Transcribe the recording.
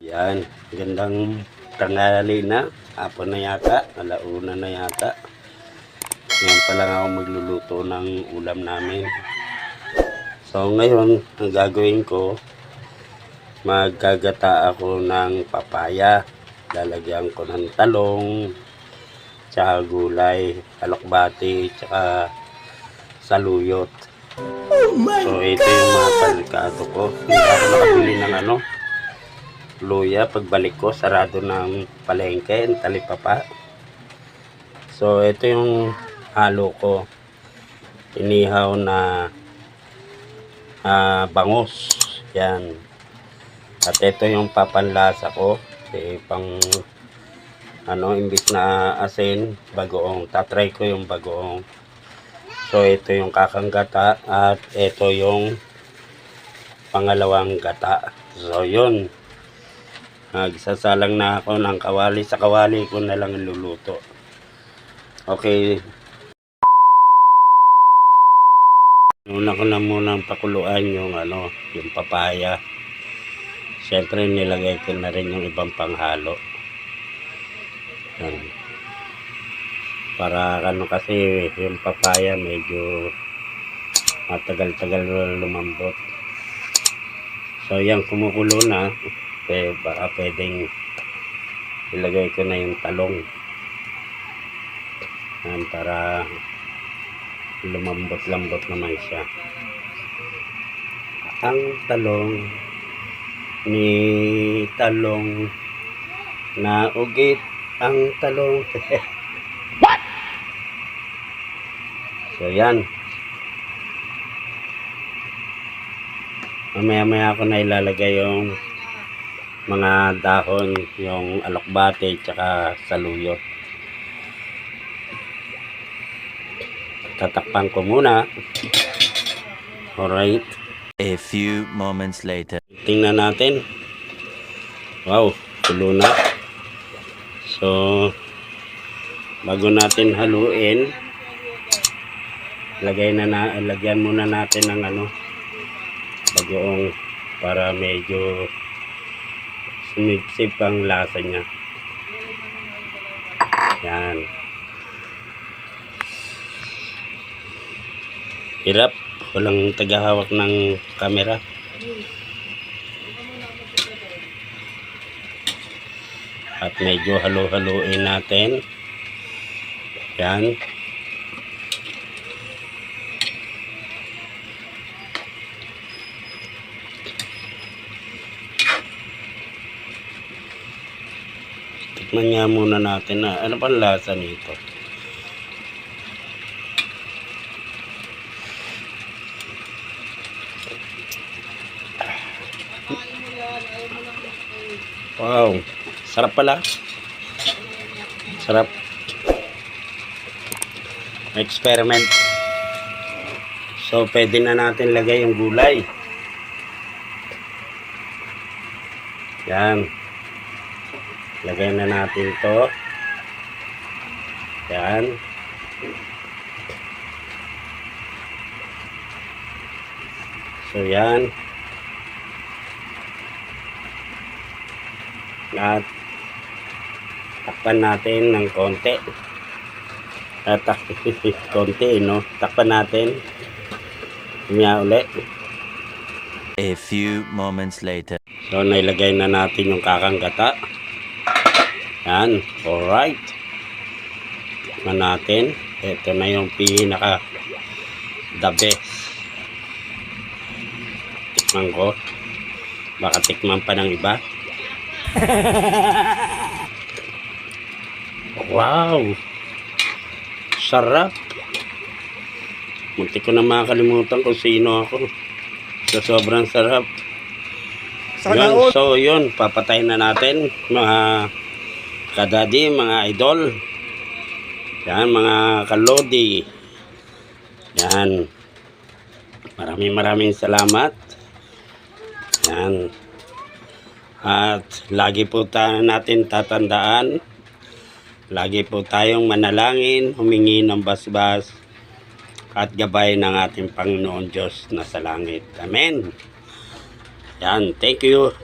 Yan, gandang tanghali na. Hapon na yata, alauna na yata. Ngayon pa lang ako magluluto ng ulam namin. So ngayon, ang gagawin ko, magkagata ako ng papaya. Lalagyan ko ng talong, tsaka gulay, alokbati, tsaka saluyot. So ito yung mga palikado ko. Hindi ako nakabili ng luya. Pagbalik ko, sarado ng palengke, talipapa. So ito yung halo ko. Inihaw na bangus. Yan. At ito yung papanlasa ko. Pang imbis na asin, bagoong. Tatry ko yung bagoong. So ito yung kakang gata at ito yung pangalawang gata. So yun. Nagsasalang na ako ng kawali. Sa kawali ko na lang iluluto. Okay. Una ko na munang pakuluan yung yung papaya. Siyempre nilagay ko na rin yung ibang panghalo. Yan. Para kasi yung papaya medyo matagal-tagal lumambot. So yan, kumukulo na. Baka pwedeng ilagay ko na yung talong. Yan, para lumambot-lambot naman siya. Ang talong ni talong na ugit ang talong. What? So yan. Mamaya-maya ako na ilalagay yung mga dahon, yung alokbate tsaka saluyot. Tatakpan ko muna. Alright. A few moments later. Tingnan natin. Wow, tulo na. So, bago natin haluin, lagyan muna natin ng bagoong para medyo sumipsip ang lasa niya. Yan. Hirap. Walang tagahawak ng camera. At medyo halo-haloin natin. Yan. Tikman nga muna natin na ano pang lasa nito. Wow, sarap pala. Sarap. Experiment. So, pwede na natin lagay yung gulay. Yan. Lagay na natin to. Yan. So, yan. At takpan natin ng konti. Konti, no? Takpan natin. Umiya ulit. A few moments later. So, nailagay na natin yung kakang gata. Yan. Alright. Tikman natin. Ito na yung pinaka the best. Tikman ko. Baka tikman pa ng iba. Wow, sarap. Muntik ko na makalimutan kung sino ako sa sobrang sarap. Yun, so yun, papatayin na natin mga kadadi, mga idol. Yan, mga kalodi. Yan, maraming salamat. Yan. At lagi po natin tatandaan, lagi po tayong manalangin, humingi ng basbas at gabay ng ating Panginoon Diyos na sa langit. Amen. Yan, thank you.